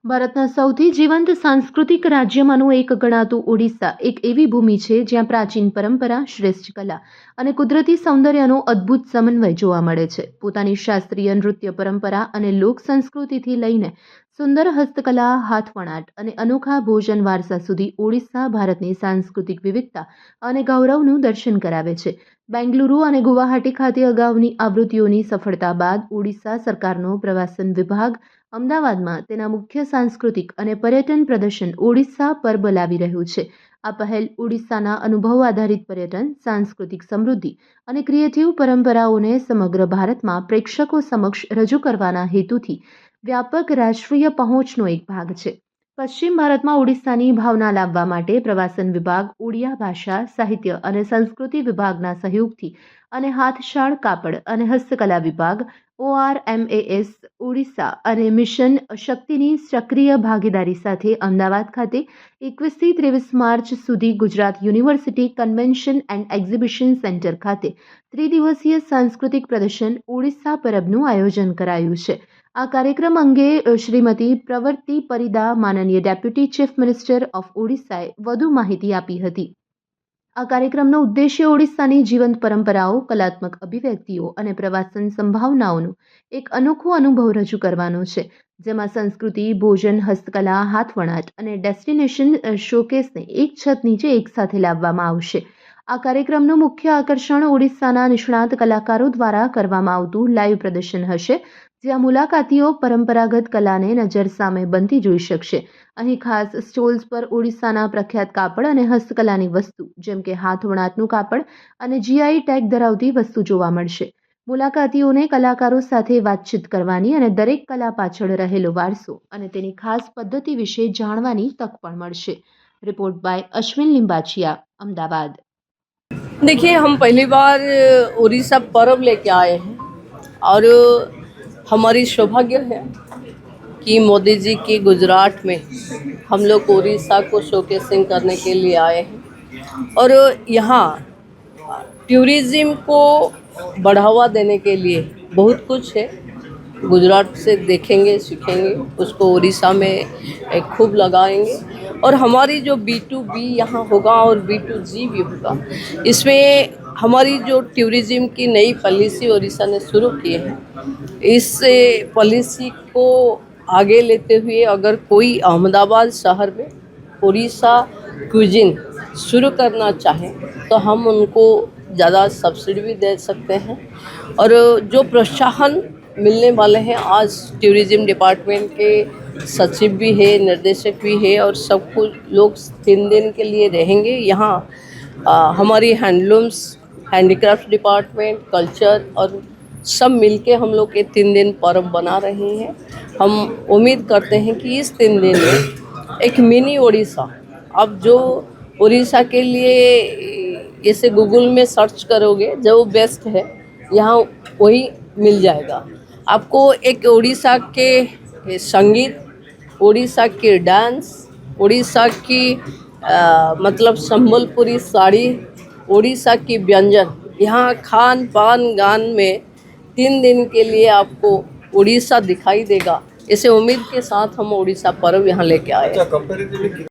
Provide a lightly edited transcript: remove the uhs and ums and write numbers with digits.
ભારતના સૌથી જીવંત સાંસ્કૃતિક રાજ્યમાંનું એક ગણાતું ઓડિશા એક એવી ભૂમિ છે જ્યાં પ્રાચીન પરંપરા, શ્રેષ્ઠ કલા અને કુદરતી સૌંદર્યનો અદ્ભુત સમન્વય જોવા મળે છે. પોતાની શાસ્ત્રીય નૃત્ય પરંપરા અને લોક સંસ્કૃતિથી લઈને સુંદર હસ્તકલા, હાથવણાટ અને અનોખા ભોજન વારસા સુધી ઓડિશા ભારતની સાંસ્કૃતિક વિવિધતા અને ગૌરવનું દર્શન કરાવે છે. બેંગલુરુ અને ગુવાહાટી ખાતે અગાઉની આવૃત્તિઓની સફળતા બાદ ઓડિશા સરકારનો પ્રવાસન વિભાગ અમદાવાદમાં તેના મુખ્ય સાંસ્કૃતિક અને પર્યટન પ્રદર્શન ઓડિશા પર્બ લાવી રહ્યું છે. આ પહેલ ઓડિશાના અનુભવ આધારિત પર્યટન, સાંસ્કૃતિક સમૃદ્ધિ અને ક્રિએટિવ પરંપરાઓને સમગ્ર ભારતમાં પ્રેક્ષકો સમક્ષ રજૂ કરવાના હેતુથી વ્યાપક રાષ્ટ્રીય પહોંચનો એક ભાગ છે. પશ્ચિમ ભારતમાં ઓડિશાની ભાવના લાવવા માટે પ્રવાસન વિભાગ, ઓડિયા ભાષા, સાહિત્ય અને સંસ્કૃતિ વિભાગના સહયોગથી અને હાથશાળ કાપડ અને હસ્તકલા વિભાગ, ORMAS ઓડિશા અને મિશન શક્તિની સક્રિય ભાગીદારી સાથે અમદાવાદ ખાતે 21થી 23 માર્ચ સુધી Gujarat university convention and exhibition centre ખાતે ત્રિદિવસીય સાંસ્કૃતિક પ્રદર્શન ઓડિશા પરબનું આયોજન કરાયું છે. આ કાર્યક્રમ અંગે શ્રીમતી પ્રવૃત્તિ પરિદા, માનનીય ડેપ્યુટી ચીફ મિનિસ્ટર ઓફ ઓડિશાએ વધુ માહિતી આપી હતી. આ કાર્યક્રમનો ઉદ્દેશ્ય ઓડિશાની જીવંત પરંપરાઓ, કલાત્મક અભિવ્યક્તિઓ અને પ્રવાસન સંભાવનાઓનો એક અનોખો અનુભવ રજૂ કરવાનો છે, જેમાં સંસ્કૃતિ, ભોજન, હસ્તકલા, હાથવણાટ અને ડેસ્ટિનેશન શોકેસને એક છત નીચે એકસાથે લાવવામાં આવશે. આ કાર્યક્રમનું મુખ્ય આકર્ષણ ઓડિશાના નિષ્ણાત કલાકારો દ્વારા કરવામાં આવતું લાઈવ પ્રદર્શન હશે, જ્યાં મુલાકાતીઓ પરંપરાગત કલાને નજર સામે બનતી જોઈ શકશે. અહીં ખાસ સ્ટોલ્સ પર ઓડિશાના પ્રખ્યાત કાપડ અને હસ્તકલાની વસ્તુ જેમ કે હાથવણાટનું કાપડ અને GI ટેગ ધરાવતી વસ્તુ જોવા મળશે. મુલાકાતીઓને કલાકારો સાથે વાતચીત કરવાની અને દરેક કલા પાછળ રહેલો વારસો અને તેની ખાસ પદ્ધતિ વિશે જાણવાની તક પણ મળશે. Report by Ashwin Limbachiya, Ahmedabad. देखिए, हम पहली बार उड़ीसा पर्व लेके आए हैं और हमारी सौभाग्य है कि मोदी जी की गुजरात में हम लोग उड़ीसा को शोकेसिंग करने के लिए आए हैं और यहाँ टूरिज़्म को बढ़ावा देने के लिए बहुत कुछ है. गुजरात से देखेंगे, सीखेंगे, उसको उड़ीसा में खूब लगाएंगे और हमारी जो B2B यहाँ होगा और B2G भी होगा. इसमें हमारी जो टूरिज़्म की नई पॉलिसी उड़ीसा ने शुरू की है, इस पॉलिसी को आगे लेते हुए अगर कोई अहमदाबाद शहर में उड़ीसा क्यूजिन शुरू करना चाहें तो हम उनको ज़्यादा सब्सिडी भी दे सकते हैं और जो प्रोत्साहन मिलने वाले हैं. आज टूरिज़्म डिपार्टमेंट के सचिव भी है, निर्देशक भी है और सब कुछ लोग 3 दिन के लिए रहेंगे यहाँ. हमारी हैंडलूम्स, हैंडीक्राफ्ट डिपार्टमेंट, कल्चर और सब मिलके हम लोग ये 3 दिन पर्व बना रहे हैं. हम उम्मीद करते हैं कि इस 3 दिन में एक मिनी उड़ीसा, अब जो उड़ीसा के लिए जैसे गूगल में सर्च करोगे जो बेस्ट है यहाँ वही मिल जाएगा आपको. एक उड़ीसा के संगीत, उड़ीसा के डांस, उड़ीसा की मतलब संबलपुरी साड़ी, उड़ीसा की व्यंजन, यहाँ खान पान गान में 3 दिन के लिए आपको उड़ीसा दिखाई देगा. इसे उम्मीद के साथ हम उड़ीसा पर्व यहाँ लेके आए. अच्छा, कंपैरेटिवली